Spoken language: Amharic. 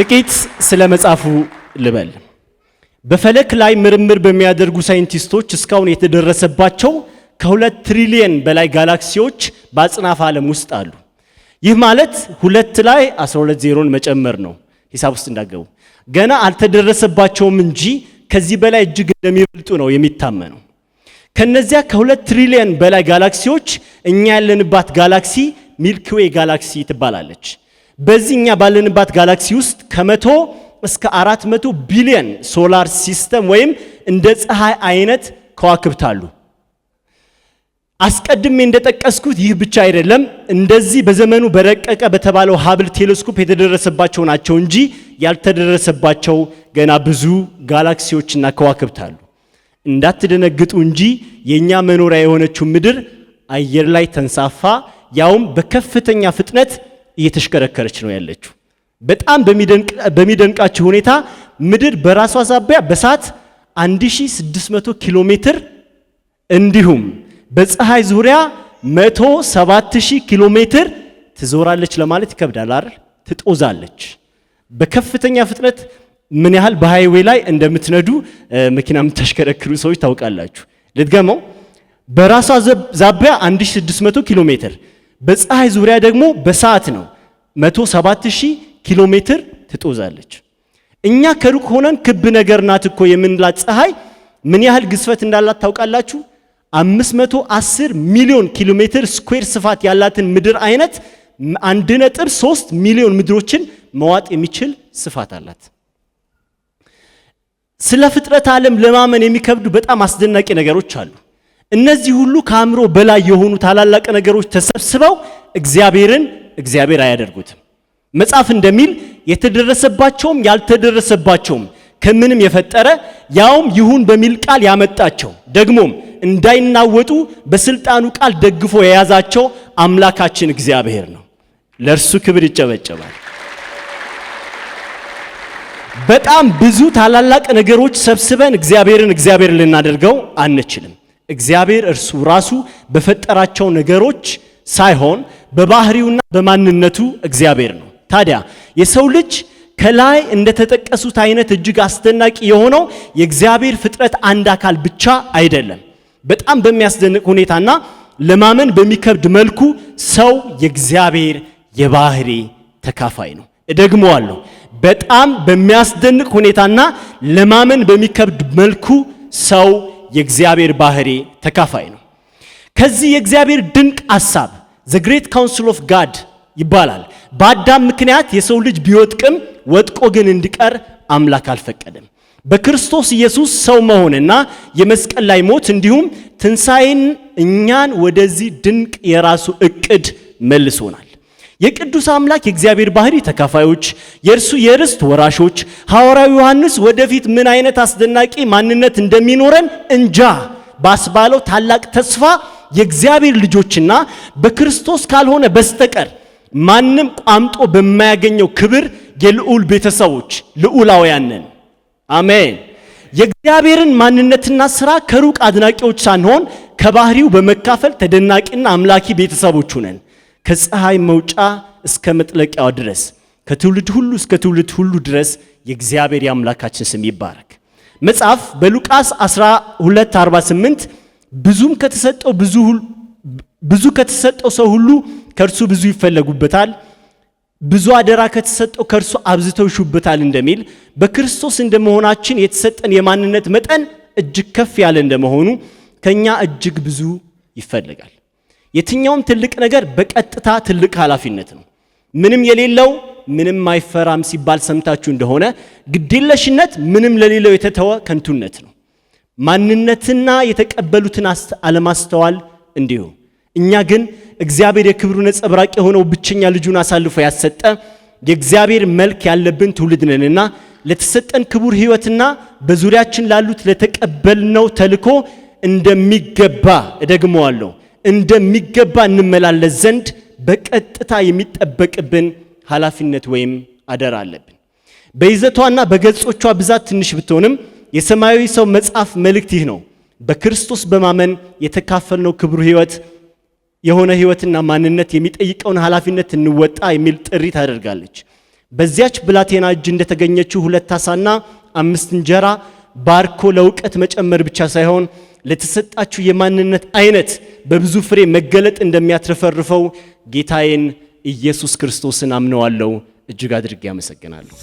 ጥቂት ስለ መጽሐፉ ልበል። በፈለክ ላይ ምርምር በሚያደርጉ ሳይንቲስቶች እስካሁን የተደረሰባቸው ከ2 ትሪሊየን በላይ ጋላክሲዎች በአጽናፈ ዓለም ውስጥ አሉ። ይህ ማለት 2 ላይ 12 ዜሮን መጨመር ነው። ሂሳብ ውስጥ እንዳገቡ ገና አልተደረሰባቸውም እንጂ ከዚህ በላይ እጅግ እንደሚበልጡ ነው የሚታመነው። ከነዚያ ከ2 ትሪሊየን በላይ ጋላክሲዎች እኛ ያለንባት ጋላክሲ ሚልኪ ዌይ ጋላክሲ ትባላለች። በዚህኛ ባለንባት ጋላክሲ ውስጥ ከ100 እስከ 400 ቢሊዮን ሶላር ሲስተም ወይም እንደ ፀሐይ አይነት ከዋክብት አሉ። አስቀድሜ እንደጠቀስኩት ይህ ብቻ አይደለም፣ እንደዚህ በዘመኑ በረቀቀ በተባለው ሃብል ቴሌስኮፕ የተደረሰባቸው ናቸው እንጂ ያልተደረሰባቸው ገና ብዙ ጋላክሲዎችና ከዋክብት አሉ። እንዳትደነግጡ እንጂ የኛ መኖሪያ የሆነችው ምድር አየር ላይ ተንሳፋ ያውም በከፍተኛ ፍጥነት እየተሽከረከረች ነው ያለችው። በጣም በሚደንቃችሁ ሁኔታ ምድር በራሷ ዛቢያ በሰዓት 1600 ኪሎ ሜትር እንዲሁም በፀሐይ ዙሪያ 107000 ኪሎ ሜትር ትዞራለች ለማለት ይከብዳል አይደል? ትጦዛለች። በከፍተኛ ፍጥነት ምን ያህል በሃይዌይ ላይ እንደምትነዱ መኪና የምታሽከረክሩ ሰዎች ታውቃላችሁ። ልትገመው፣ በራሷ ዛቢያ 1600 ኪሎ ሜትር በፀሐይ ዙሪያ ደግሞ በሰዓት ነው 107000 ኪሎ ሜትር ትጦዛለች። እኛ ከሩቅ ሆነን ክብ ነገር ናት እኮ የምንላት ፀሐይ ምን ያህል ግዝፈት እንዳላት ታውቃላችሁ? 510 ሚሊዮን ኪሎ ሜትር ስኩዌር ስፋት ያላትን ምድር አይነት 1.3 ሚሊዮን ምድሮችን መዋጥ የሚችል ስፋት አላት። ስለ ፍጥረት ዓለም ለማመን የሚከብዱ በጣም አስደናቂ ነገሮች አሉ። እነዚህ ሁሉ ከአእምሮ በላይ የሆኑ ታላላቅ ነገሮች ተሰብስበው እግዚአብሔር አያደርጉትም። መጽሐፍ እንደሚል የተደረሰባቸውም ያልተደረሰባቸውም ከምንም የፈጠረ ያውም ይሁን በሚል ቃል ያመጣቸው ደግሞም እንዳይናወጡ በስልጣኑ ቃል ደግፎ የያዛቸው አምላካችን እግዚአብሔር ነው። ለእርሱ ክብር ይጨበጨባል። በጣም ብዙ ታላላቅ ነገሮች ሰብስበን እግዚአብሔር ልናደርገው አንችልም። እግዚአብሔር እርሱ ራሱ በፈጠራቸው ነገሮች ሳይሆን በባህሪውና በማንነቱ እግዚአብሔር ነው። ታዲያ የሰው ልጅ ከላይ እንደተጠቀሱት አይነት እጅግ አስደናቂ የሆነው የእግዚአብሔር ፍጥረት አንድ አካል ብቻ አይደለም። በጣም በሚያስደንቅ ሁኔታና ለማመን በሚከብድ መልኩ ሰው የእግዚአብሔር የባህሪ ተካፋይ ነው። እደግመዋለሁ። በጣም በሚያስደንቅ ሁኔታና ለማመን በሚከብድ መልኩ ሰው የእግዚአብሔር ባህሪ ተካፋይ ነው። ከዚህ የእግዚአብሔር ድንቅ ሐሳብ the great counsel of God ይባላል። በአዳም ምክንያት የሰው ልጅ ቢወድቅም ወድቆ ግን እንዲቀር አምላክ አልፈቀደም። በክርስቶስ ኢየሱስ ሰው መሆንና የመስቀል ላይ ሞት እንዲሁም ትንሣኤን እኛን ወደዚህ ድንቅ የራሱ እቅድ መልሶናል። የቅዱስ አምላክ የእግዚአብሔር ባህሪ ተካፋዮች፣ የእርሱ የርስት ወራሾች፣ ሐዋርያው ዮሐንስ ወደፊት ምን አይነት አስደናቂ ማንነት እንደሚኖረን እንጃ ባስባለው ታላቅ ተስፋ የእግዚአብሔር ልጆችና በክርስቶስ ካልሆነ በስተቀር ማንም ቋምጦ በማያገኘው ክብር የልዑል ቤተሰቦች ልዑላውያን ነን። አሜን። የእግዚአብሔርን ማንነትና ሥራ ከሩቅ አድናቂዎች ሳንሆን ከባህሪው በመካፈል ተደናቂና አምላኪ ቤተሰቦች ነን። ከፀሐይ መውጫ እስከ መጥለቂያው ድረስ ከትውልድ ሁሉ እስከ ትውልድ ሁሉ ድረስ የእግዚአብሔር የአምላካችን ስም ይባረክ። መጽሐፍ በሉቃስ 12:48 ብዙ ከተሰጠው ሰው ሁሉ ከእርሱ ብዙ ይፈለጉበታል፣ ብዙ አደራ ከተሰጠው ከእርሱ አብዝተው ይሹበታል እንደሚል በክርስቶስ እንደመሆናችን የተሰጠን የማንነት መጠን እጅግ ከፍ ያለ እንደመሆኑ ከኛ እጅግ ብዙ ይፈልጋል። የትኛውም ትልቅ ነገር በቀጥታ ትልቅ ኃላፊነት ነው። ምንም የሌለው ምንም አይፈራም ሲባል ሰምታችሁ እንደሆነ ግዴለሽነት ምንም ለሌለው የተተወ ከንቱነት ነው። ማንነትና የተቀበሉትን አለማስተዋል እንዲሁ። እኛ ግን እግዚአብሔር የክብሩ ነጸብራቅ የሆነው ብቸኛ ልጁን አሳልፎ ያሰጠ የእግዚአብሔር መልክ ያለብን ትውልድ ነንና ለተሰጠን ክቡር ሕይወትና በዙሪያችን ላሉት ለተቀበልነው ተልኮ እንደሚገባ እደግመዋለሁ እንደሚገባ እንመላለስ ዘንድ በቀጥታ የሚጠበቅብን ኃላፊነት ወይም አደራ አለብን። በይዘቷና በገጾቿ ብዛት ትንሽ ብትሆንም የሰማያዊ ሰው መጽሐፍ መልእክት ይህ ነው። በክርስቶስ በማመን የተካፈልነው ክቡር ሕይወት የሆነ ሕይወትና ማንነት የሚጠይቀውን ኃላፊነት እንወጣ የሚል ጥሪ ታደርጋለች። በዚያች ብላቴና እጅ እንደተገኘችው 2 ዓሣና 5 እንጀራ ባርኮ ለእውቀት መጨመር ብቻ ሳይሆን ለተሰጣችሁ የማንነት አይነት በብዙ ፍሬ መገለጥ እንደሚያትረፈርፈው ጌታዬን ኢየሱስ ክርስቶስን አምነዋለሁ። እጅግ አድርጌ አመሰግናለሁ።